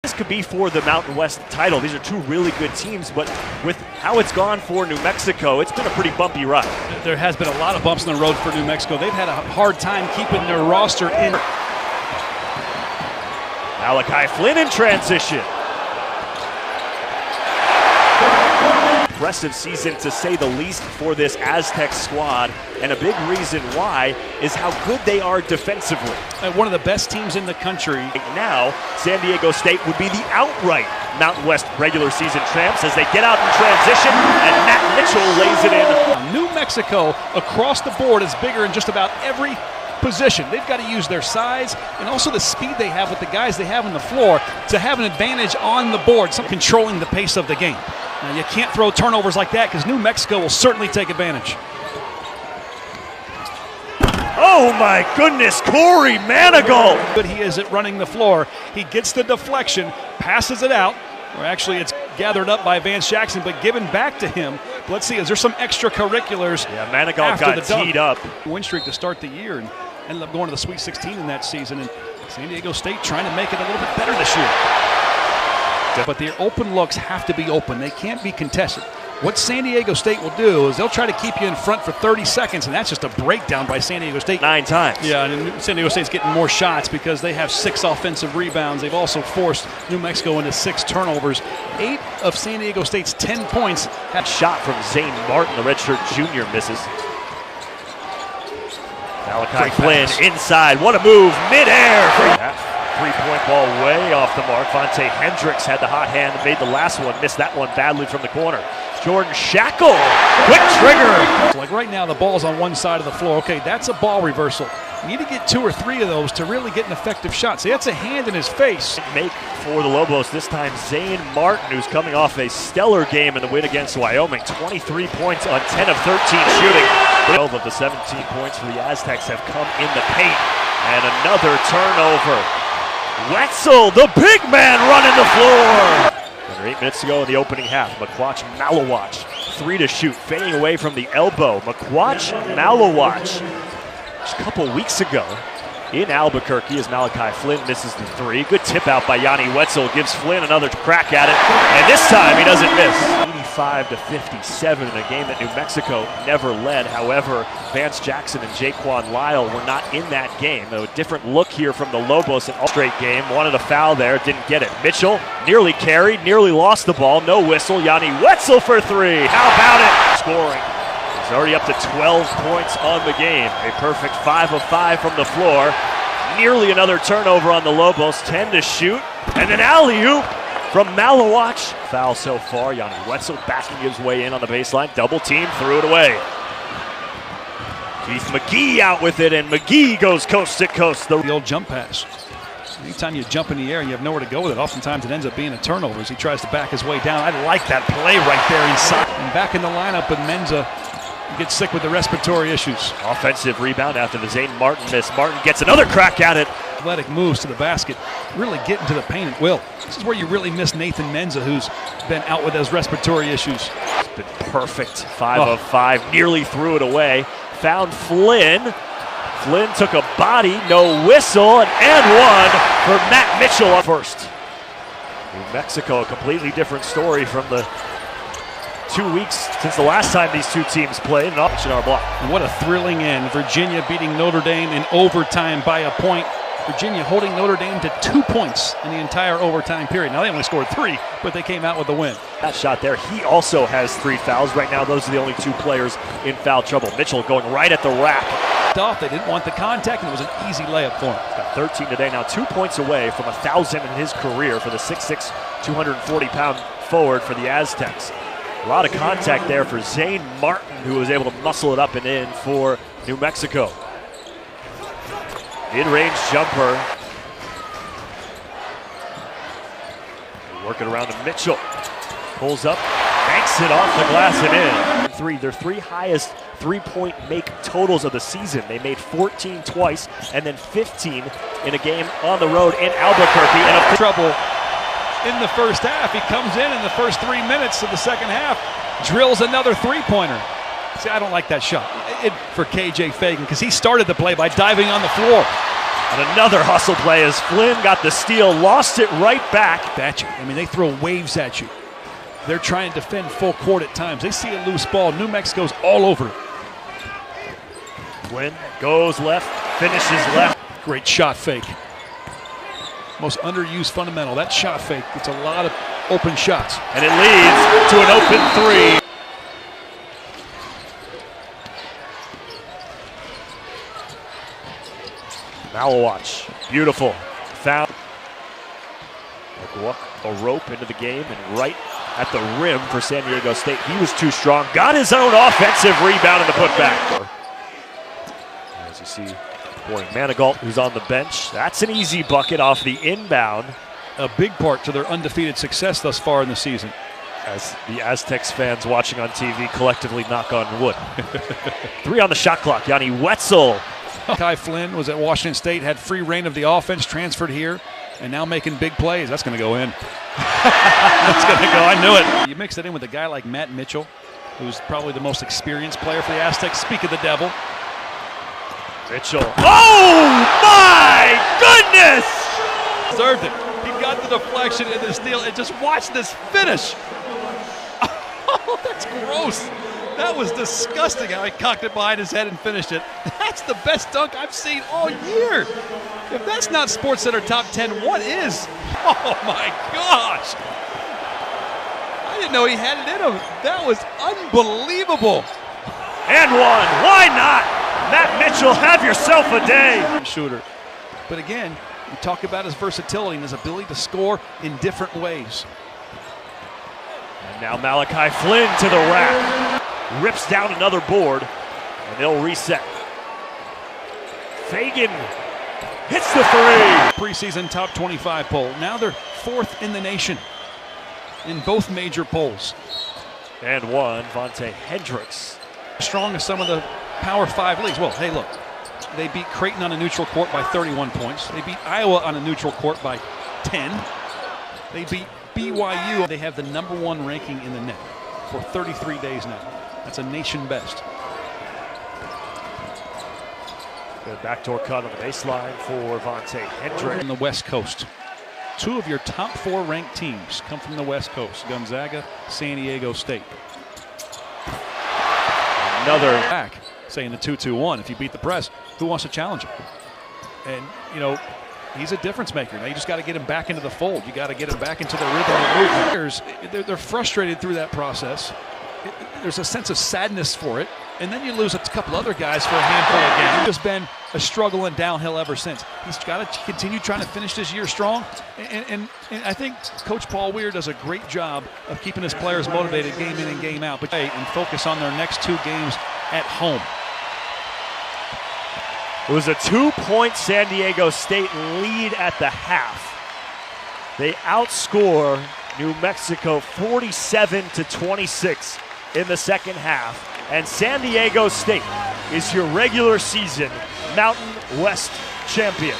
This could be for the Mountain West title. These are two really good teams, but with how it's gone for New Mexico, it's been a pretty bumpy ride. There has been a lot of bumps in the road for New Mexico. They've had a hard time keeping their roster in. Malachi Flynn in transition. Impressive season to say the least for this Aztec squad, and a big reason why is how good they are defensively. One of the best teams in the country. Right now, San Diego State would be the outright Mountain West regular season champs as they get out in transition, and Matt Mitchell lays it in. New Mexico across the board is bigger in just about every position. They've got to use their size and also the speed they have with the guys they have on the floor to have an advantage on the board, some controlling the pace of the game. Now, you can't throw turnovers like that because New Mexico will certainly take advantage. Oh my goodness, Corey Manigault! But he is at running the floor. He gets the deflection, passes it out, or actually it's gathered up by Vance Jackson, but given back to him. Let's see, is there some extracurriculars? Yeah, Manigault got teed up. Win streak to start the year and ended up going to the Sweet 16 in that season. And San Diego State trying to make it a little bit better this year. But their open looks have to be open. They can't be contested. What San Diego State will do is they'll try to keep you in front for 30 seconds, and that's just a breakdown by San Diego State. 9 times. Yeah, and San Diego State's getting more shots because they have 6 offensive rebounds. They've also forced New Mexico into 6 turnovers. 8 of San Diego State's 10 points have shot from Zane Martin, the redshirt junior, misses. Malachi Flynn inside. What a move, midair. Three-point ball way off the mark. Vontae Hendricks had the hot hand, made the last one, missed that one badly from the corner. Jordan Shackle, quick trigger. Like right now, the ball's on one side of the floor. Okay, that's a ball reversal. You need to get 2 or 3 of those to really get an effective shot. See, that's a hand in his face. Make for the Lobos, this time Zane Martin, who's coming off a stellar game in the win against Wyoming. 23 points on 10 of 13 shooting. 12 of the 17 points for the Aztecs have come in the paint. And another turnover. Wetzel, the big man, running the floor. Under 8 minutes to go in the opening half. McQuatch, Malawach, 3 to shoot, fading away from the elbow. McQuatch, Malawach. Just a couple weeks ago in Albuquerque as Malachi Flynn misses the 3. Good tip out by Yanni Wetzel, gives Flynn another crack at it, and this time he doesn't miss. 85-57 in a game that New Mexico never led. However, Vance Jackson and Jaquan Lyle were not in that game. A different look here from the Lobos in all straight game. Wanted a foul there, didn't get it. Mitchell nearly carried, nearly lost the ball. No whistle. Yanni Wetzel for 3. How about it? Scoring. He's already up to 12 points on the game. A perfect 5 of 5 from the floor. Nearly another turnover on the Lobos. 10 to shoot. And an alley-oop from Malawach. Foul so far. Yanni Wetzel backing his way in on the baseline. Double team, threw it away. Keith McGee out with it, and McGee goes coast to coast. The old jump pass. Anytime you jump in the air and you have nowhere to go with it, oftentimes it ends up being a turnover as he tries to back his way down. I like that play right there inside. And back in the lineup with Menza. Gets sick with the respiratory issues. Offensive rebound after the Zane Martin miss. Martin gets another crack at it. Athletic moves to the basket, really getting to the paint at will. This is where you really miss Nathan Menza, who's been out with those respiratory issues. It's been perfect. 5 of 5, nearly threw it away. Found Flynn. Flynn took a body, no whistle, and one for Matt Mitchell up first. New Mexico, a completely different story from the 2 weeks since the last time these two teams played in our block. And what a thrilling end. Virginia beating Notre Dame in overtime by a point. Virginia holding Notre Dame to 2 points in the entire overtime period. Now they only scored 3, but they came out with the win. That shot there, he also has 3 fouls. Right now, those are the only 2 players in foul trouble. Mitchell going right at the rack. They didn't want the contact, and it was an easy layup for him. Got 13 today, now 2 points away from 1,000 in his career for the 6'6", 240-pound forward for the Aztecs. A lot of contact there for Zane Martin, who was able to muscle it up and in for New Mexico. Mid-range jumper. Working around to Mitchell. Pulls up, banks it off the glass and in. 3, their 3 highest three-point make totals of the season. They made 14 twice and then 15 in a game on the road in Albuquerque. And trouble in the first half. He comes in the first 3 minutes of the second half, drills another three-pointer. See, I don't like that shot for KJ Fagan because he started the play by diving on the floor. And another hustle play as Flynn got the steal, lost it right back. At you. I mean, they throw waves at you. They're trying to defend full court at times. They see a loose ball. New Mexico's all over it. Flynn goes left, finishes left. Great shot fake. Most underused fundamental. That shot fake gets a lot of open shots. And it leads to an open three. Malawatch, beautiful. Found a rope into the game and right at the rim for San Diego State. He was too strong. Got his own offensive rebound in the putback. As you see, Manigault, who's on the bench. That's an easy bucket off the inbound. A big part to their undefeated success thus far in the season. As the Aztecs fans watching on TV collectively knock on wood. 3 on the shot clock. Yanni Wetzel. Kai Flynn was at Washington State, had free reign of the offense, transferred here, and now making big plays. That's going to go in. That's going to go. I knew it. You mix it in with a guy like Matt Mitchell, who's probably the most experienced player for the Aztecs. Speak of the devil. Mitchell. Oh, my goodness! Deserved it. He got the deflection and the steal, and just watch this finish. Oh, that's gross. That was disgusting how he cocked it behind his head and finished it. That's the best dunk I've seen all year. If that's not SportsCenter top 10, what is? Oh my gosh. I didn't know he had it in him. That was unbelievable. And one. Why not? Matt Mitchell, have yourself a day. Shooter. But again, we talk about his versatility and his ability to score in different ways. And now Malachi Flynn to the rack. Rips down another board, and they'll reset. Fagan hits the three. Preseason top 25 poll. Now they're 4th in the nation in both major polls. And one, Vontae Hendricks. Strong as some of the Power 5 leagues. Well, hey, look. They beat Creighton on a neutral court by 31 points. They beat Iowa on a neutral court by 10. They beat BYU. They have the #1 ranking in the net for 33 days now. That's a nation best. Good backdoor cut on the baseline for Vontae Hendricks. On the West Coast. 2 of your top 4 ranked teams come from the West Coast. Gonzaga, San Diego State. Another back, saying the 2-2-1. If you beat the press, who wants to challenge him? And, you know, he's a difference maker. Now you just got to get him back into the fold. You got to get him back into the rhythm of movement. They're frustrated through that process. There's a sense of sadness for it, and then you lose a couple other guys for a handful of games. It's just been a struggle and downhill ever since. He's got to continue trying to finish this year strong, and I think Coach Paul Weir does a great job of keeping his players motivated game in and game out, and focus on their next 2 games at home. It was a 2-point San Diego State lead at the half. They outscore New Mexico 47-26 in the second half. And San Diego State is your regular season Mountain West champion.